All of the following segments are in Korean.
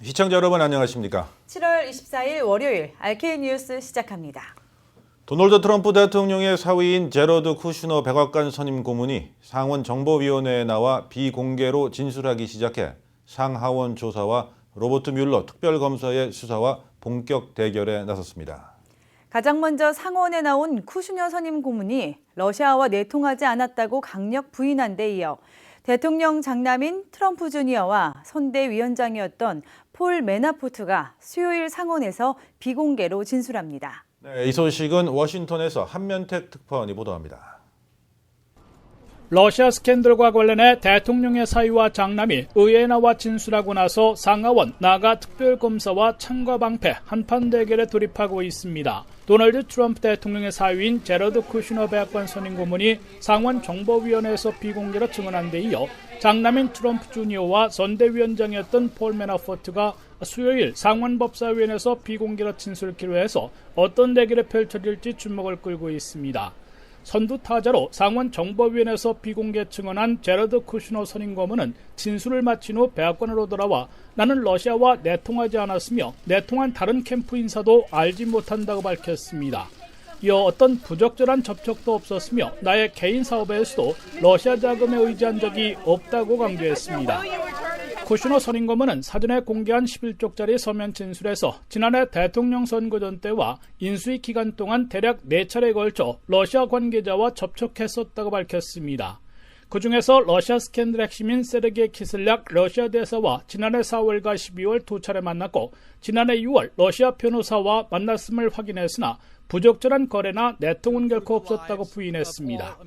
시청자 여러분 안녕하십니까? 7월 24일 월요일 RK 뉴스 시작합니다. 도널드 트럼프 대통령의 사위인 제러드 쿠슈너 백악관 선임 고문이 상원 정보위원회에 나와 비공개로 진술하기 시작해 상하원 조사와 로버트 뮬러 특별검사의 수사와 본격 대결에 나섰습니다. 가장 먼저 상원에 나온 쿠슈너 선임 고문이 러시아와 내통하지 않았다고 강력 부인한 데 이어 대통령 장남인 트럼프 주니어와 선대위원장이었던 폴 매나포트가 수요일 상원에서 비공개로 진술합니다. 이 소식은 워싱턴에서 한면택 특파원이 보도합니다. 러시아 스캔들과 관련해 대통령의 사위와 장남이 의회에 나와 진술하고 나서 상하원 나가 특별검사와 찬과 방패 한판 대결에 돌입하고 있습니다. 도널드 트럼프 대통령의 사위인 제러드 쿠슈너 백악관 선임 고문이 상원 정보위원회에서 비공개로 증언한 데 이어 장남인 트럼프 주니어와 선대위원장이었던 폴 매나포트가 수요일 상원법사위원회에서 비공개로 진술키로 해서 어떤 대결이 펼쳐질지 주목을 끌고 있습니다. 선두 타자로 상원 정보위원회에서 비공개 증언한 제러드 쿠슈너 선임 고문은 진술을 마친 후 백악관으로 돌아와 나는 러시아와 내통하지 않았으며 내통한 다른 캠프 인사도 알지 못한다고 밝혔습니다. 이어 어떤 부적절한 접촉도 없었으며 나의 개인 사업에서도 러시아 자금에 의지한 적이 없다고 강조했습니다. 쿠슈너 선임 고문은 사전에 공개한 11쪽짜리 서면 진술에서 지난해 대통령 선거전 때와 인수위 기간 동안 대략 4차례에 걸쳐 러시아 관계자와 접촉했었다고 밝혔습니다. 그중에서 러시아 스캔들 핵심인 세르게이 키슬약 러시아 대사와 지난해 4월과 12월 2차례 만났고 지난해 6월 러시아 변호사와 만났음을 확인했으나 부적절한 거래나 내통은 결코 없었다고 부인했습니다.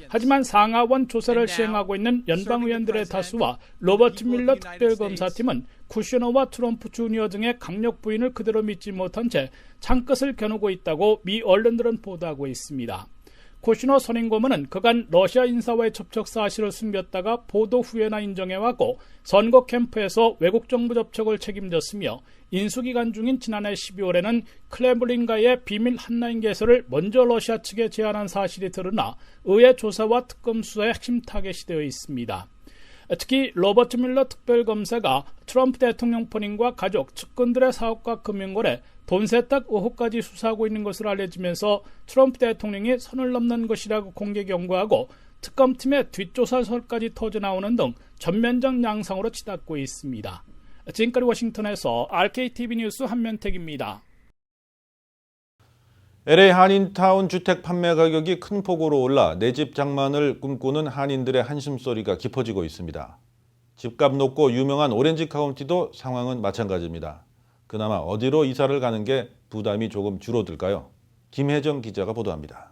하지만 상하원 조사를 시행하고 있는 연방의원들의 다수와 로버트 뮬러 특별검사팀은 쿠슈너와 트럼프 주니어 등의 강력 부인을 그대로 믿지 못한 채 창끝을 겨누고 있다고 미 언론들은 보도하고 있습니다. 쿠슈너 선임 고문은 그간 러시아 인사와의 접촉 사실을 숨겼다가 보도 후에나 인정해왔고 선거 캠프에서 외국 정부 접촉을 책임졌으며 인수기간 중인 지난해 12월에는 크렘린과의 비밀 한라인 개설을 먼저 러시아 측에 제안한 사실이 드러나 의회 조사와 특검 수사의 핵심 타겟이 되어 있습니다. 특히 로버트 뮬러 특별검사가 트럼프 대통령 본인과 가족, 측근들의 사업과 금융거래, 돈 세탁 의혹까지 수사하고 있는 것으로 알려지면서 트럼프 대통령이 선을 넘는 것이라고 공개 경고하고 특검팀의 뒷조사설까지 터져나오는 등 전면적 양상으로 치닫고 있습니다. 지금까지 워싱턴에서 RKTV 뉴스 한면택입니다. LA 한인타운 주택 판매 가격이 큰 폭으로 올라 내 집 장만을 꿈꾸는 한인들의 한숨소리가 깊어지고 있습니다. 집값 높고 유명한 오렌지 카운티도 상황은 마찬가지입니다. 그나마 어디로 이사를 가는 게 부담이 조금 줄어들까요? 김혜정 기자가 보도합니다.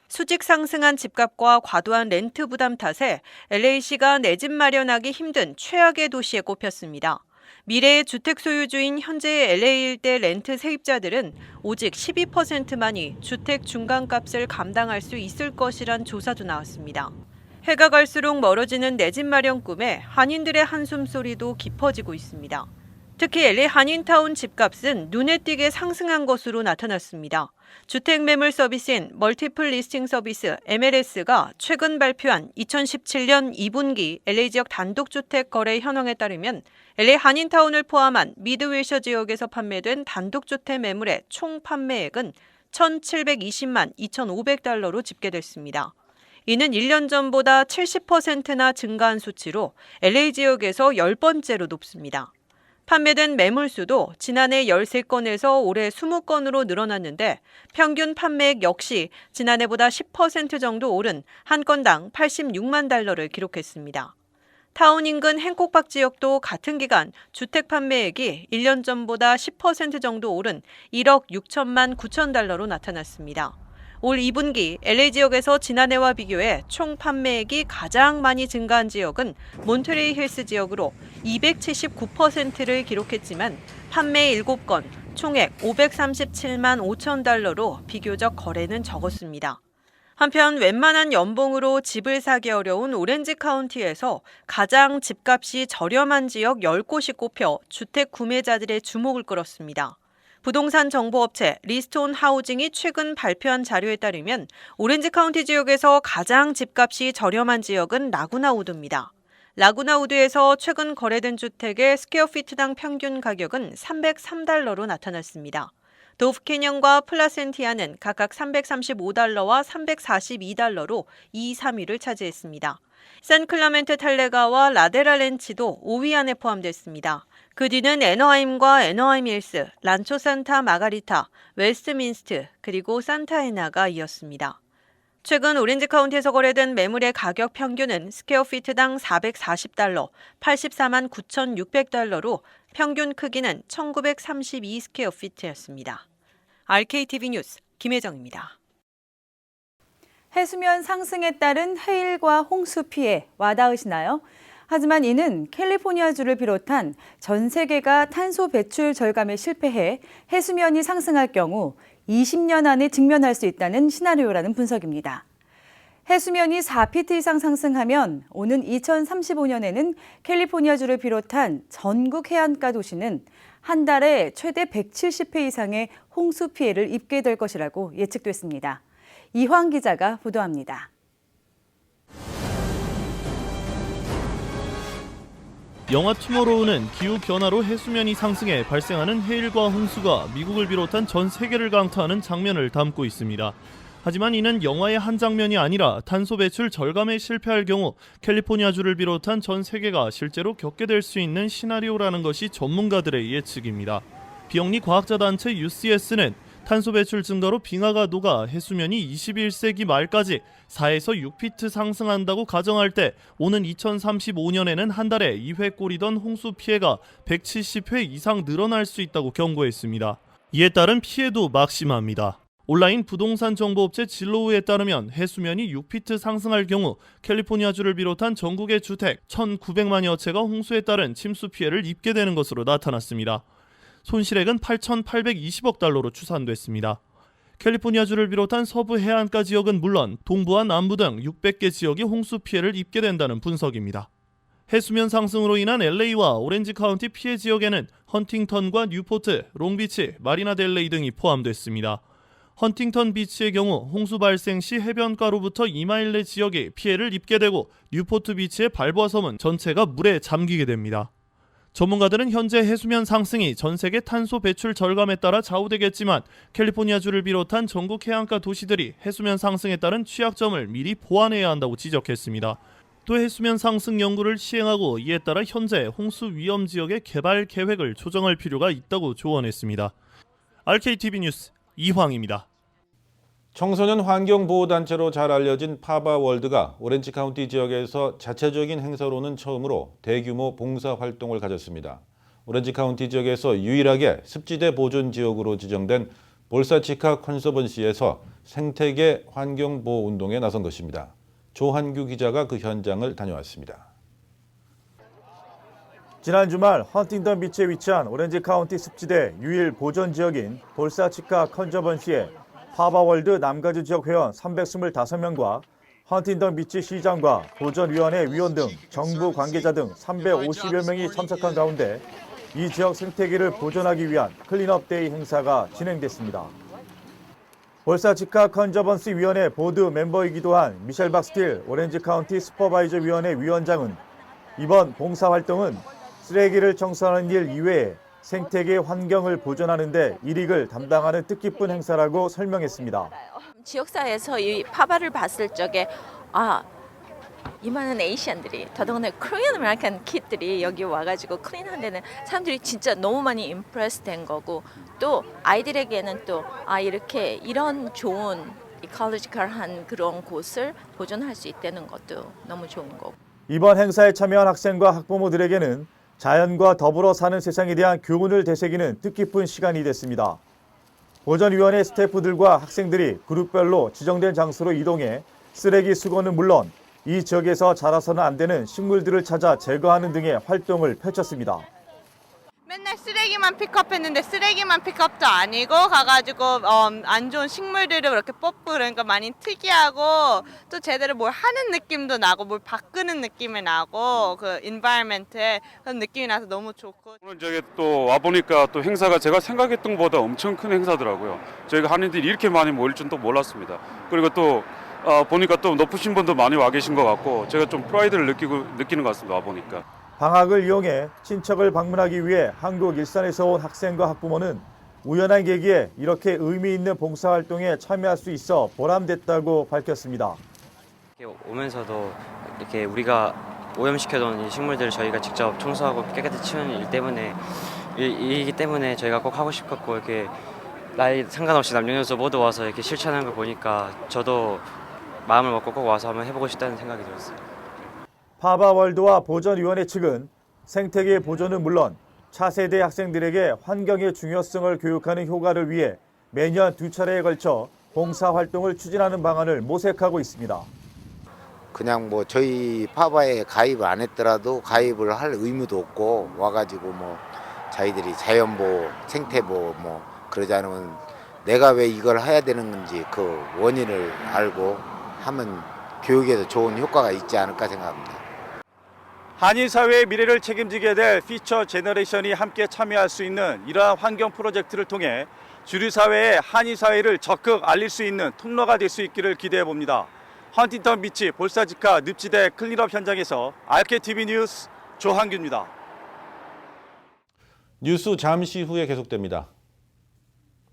수직 상승한 집값과 과도한 렌트 부담 탓에 LA시가 내 집 마련하기 힘든 최악의 도시에 꼽혔습니다. 미래의 주택 소유주인 현재의 LA 일대 렌트 세입자들은 오직 12%만이 주택 중간값을 감당할 수 있을 것이란 조사도 나왔습니다. 해가 갈수록 멀어지는 내 집 마련 꿈에 한인들의 한숨소리도 깊어지고 있습니다. 특히 LA 한인타운 집값은 눈에 띄게 상승한 것으로 나타났습니다. 주택 매물 서비스인 멀티플 리스팅 서비스 MLS가 최근 발표한 2017년 2분기 LA 지역 단독주택 거래 현황에 따르면 LA 한인타운을 포함한 미드윌셔 지역에서 판매된 단독주택 매물의 총 판매액은 1,720만 2,500달러로 집계됐습니다. 이는 1년 전보다 70%나 증가한 수치로 LA 지역에서 10번째로 높습니다. 판매된 매물 수도 지난해 13건에서 올해 20건으로 늘어났는데 평균 판매액 역시 지난해보다 10% 정도 오른 한 건당 86만 달러를 기록했습니다. 타운 인근 행콕박 지역도 같은 기간 주택 판매액이 1년 전보다 10% 정도 오른 1억 6천만 9천 달러로 나타났습니다. 올 2분기 LA 지역에서 지난해와 비교해 총 판매액이 가장 많이 증가한 지역은 몬트레이 힐스 지역으로 279%를 기록했지만 판매 7건, 총액 537만 5천 달러로 비교적 거래는 적었습니다. 한편 웬만한 연봉으로 집을 사기 어려운 오렌지 카운티에서 가장 집값이 저렴한 지역 10곳이 꼽혀 주택 구매자들의 주목을 끌었습니다. 부동산 정보업체 리스톤 하우징이 최근 발표한 자료에 따르면 오렌지 카운티 지역에서 가장 집값이 저렴한 지역은 라구나 우드입니다. 라구나우드에서 최근 거래된 주택의 스퀘어피트당 평균 가격은 $303로 나타났습니다. 도프캐년과 플라센티아는 각각 $335와 $342로 2, 3위를 차지했습니다. 샌클라멘트 탈레가와 라데라 렌치도 5위 안에 포함됐습니다. 그 뒤는 애너하임과 애너하임 힐스, 란초 산타 마가리타, 웨스트민스트, 그리고 산타에나가 이었습니다. 최근 오렌지 카운티에서 거래된 매물의 가격 평균은 스퀘어피트당 $440, 84만 9,600달러로 평균 크기는 1932 스퀘어피트였습니다. RKTV 뉴스 김혜정입니다. 해수면 상승에 따른 해일과 홍수 피해 와닿으시나요? 하지만 이는 캘리포니아주를 비롯한 전 세계가 탄소 배출 절감에 실패해 해수면이 상승할 경우 20년 안에 직면할 수 있다는 시나리오라는 분석입니다. 해수면이 4피트 이상 상승하면 오는 2035년에는 캘리포니아주를 비롯한 전국 해안가 도시는 한 달에 최대 170회 이상의 홍수 피해를 입게 될 것이라고 예측됐습니다. 이황 기자가 보도합니다. 영화 투모로우는 기후변화로 해수면이 상승해 발생하는 해일과 홍수가 미국을 비롯한 전 세계를 강타하는 장면을 담고 있습니다. 하지만 이는 영화의 한 장면이 아니라 탄소 배출 절감에 실패할 경우 캘리포니아주를 비롯한 전 세계가 실제로 겪게 될 수 있는 시나리오라는 것이 전문가들의 예측입니다. 비영리 과학자 단체 UCS는 탄소 배출 증가로 빙하가 녹아 해수면이 21세기 말까지 4에서 6피트 상승한다고 가정할 때 오는 2035년에는 한 달에 2회 꼴이던 홍수 피해가 170회 이상 늘어날 수 있다고 경고했습니다. 이에 따른 피해도 막심합니다. 온라인 부동산 정보업체 질로우에 따르면 해수면이 6피트 상승할 경우 캘리포니아주를 비롯한 전국의 주택 1,900만여 채가 홍수에 따른 침수 피해를 입게 되는 것으로 나타났습니다. 손실액은 8,820억 달러로 추산됐습니다. 캘리포니아주를 비롯한 서부 해안가 지역은 물론 동부와 남부 등 600개 지역이 홍수 피해를 입게 된다는 분석입니다. 해수면 상승으로 인한 LA와 오렌지 카운티 피해 지역에는 헌팅턴과 뉴포트, 롱비치, 마리나델레이 등이 포함됐습니다. 헌팅턴 비치의 경우 홍수 발생 시 해변가로부터 2마일 내 지역이 피해를 입게 되고 뉴포트 비치의 발보아 섬은 전체가 물에 잠기게 됩니다. 전문가들은 현재 해수면 상승이 전 세계 탄소 배출 절감에 따라 좌우되겠지만 캘리포니아주를 비롯한 전국 해안가 도시들이 해수면 상승에 따른 취약점을 미리 보완해야 한다고 지적했습니다. 또 해수면 상승 연구를 시행하고 이에 따라 현재 홍수 위험 지역의 개발 계획을 조정할 필요가 있다고 조언했습니다. RKTV 뉴스 이황입니다. 청소년 환경보호단체로 잘 알려진 파바월드가 오렌지 카운티 지역에서 자체적인 행사로는 처음으로 대규모 봉사활동을 가졌습니다. 오렌지 카운티 지역에서 유일하게 습지대 보존 지역으로 지정된 볼사치카 컨서번시에서 생태계 환경보호 운동에 나선 것입니다. 조한규 기자가 그 현장을 다녀왔습니다. 지난 주말 헌팅턴 비치에 위치한 오렌지 카운티 습지대 유일 보존 지역인 볼사치카 컨저번시에 파바월드 남가주 지역 회원 325명과 헌팅턴 비치 시장과 보존위원회 위원 등 정부 관계자 등 350여 명이 참석한 가운데 이 지역 생태계를 보존하기 위한 클린업 데이 행사가 진행됐습니다. 볼사치카 컨저번시 위원회 보드 멤버이기도 한 미셸 박스틸 오렌지 카운티 슈퍼바이저 위원회 위원장은 이번 봉사활동은 쓰레기를 청소하는 일 이외에 생태계 환경을 보존하는 데 일익을 담당하는 뜻깊은 행사라고 설명했습니다. 지역사회에서 이 파바를 봤을 적에 이 많은 에이시안들이 더더군다나 코리안 아메리칸 킷들이 여기 와가지고 클린한 데는 사람들이 진짜 너무 많이 임프레스 된 거고 또 아이들에게는 또 이렇게 이런 좋은 이컬러지컬한 그런 곳을 보존할 수 있다는 것도 너무 좋은 거고. 이번 행사에 참여한 학생과 학부모들에게는 자연과 더불어 사는 세상에 대한 교훈을 되새기는 뜻깊은 시간이 됐습니다. 보존위원회 스태프들과 학생들이 그룹별로 지정된 장소로 이동해 쓰레기 수거는 물론 이 지역에서 자라서는 안 되는 식물들을 찾아 제거하는 등의 활동을 펼쳤습니다. 맨날 쓰레기만 픽업했는데 쓰레기만 픽업도 아니고 가가지고 안 좋은 식물들을 그렇게 뽑고 그러니까 많이 특이하고 또 제대로 뭘 하는 느낌도 나고 뭘 바꾸는 느낌이 나고 그 인바이러먼트에 그런 느낌이 나서 너무 좋고. 오늘 저기 또 와보니까 또 행사가 제가 생각했던 것보다 엄청 큰 행사더라고요. 저희가 한인들이 이렇게 많이 모일 줄은 또 몰랐습니다. 그리고 또 보니까 또 높으신 분도 많이 와 계신 것 같고 제가 좀 프라이드를 느끼는 것 같습니다. 와 보니까. 방학을 이용해 친척을 방문하기 위해 한국 일산에서 온 학생과 학부모는 우연한 계기에 이렇게 의미 있는 봉사활동에 참여할 수 있어 보람됐다고 밝혔습니다. 이렇게 오면서도 이렇게 우리가 오염시켜놓은 이 식물들을 저희가 직접 청소하고 깨끗이 치우는 일 때문에 이기 때문에 저희가 꼭 하고 싶었고 이렇게 나이 상관없이 남녀노소 모두 와서 이렇게 실천하는 걸 보니까 저도 마음을 먹고 꼭 와서 한번 해보고 싶다는 생각이 들었어요. 파바월드와 보전위원회 측은 생태계 보존은 물론 차세대 학생들에게 환경의 중요성을 교육하는 효과를 위해 매년 2차례에 걸쳐 봉사활동을 추진하는 방안을 모색하고 있습니다. 그냥 뭐 저희 파바에 가입을 안 했더라도 가입을 할 의무도 없고 와가지고 뭐 자기들이 자연보호, 생태보호 뭐 그러지 않으면 내가 왜 이걸 해야 되는 건지 그 원인을 알고 하면 교육에도 좋은 효과가 있지 않을까 생각합니다. 한인 사회의 미래를 책임지게 될 피처 제너레이션이 함께 참여할 수 있는 이러한 환경 프로젝트를 통해 주류 사회에 한인 사회를 적극 알릴 수 있는 통로가 될 수 있기를 기대해 봅니다. 헌팅턴 비치 볼사지카 늪지대 클린업 현장에서 RKTV 뉴스 조한규입니다. 뉴스 잠시 후에 계속됩니다.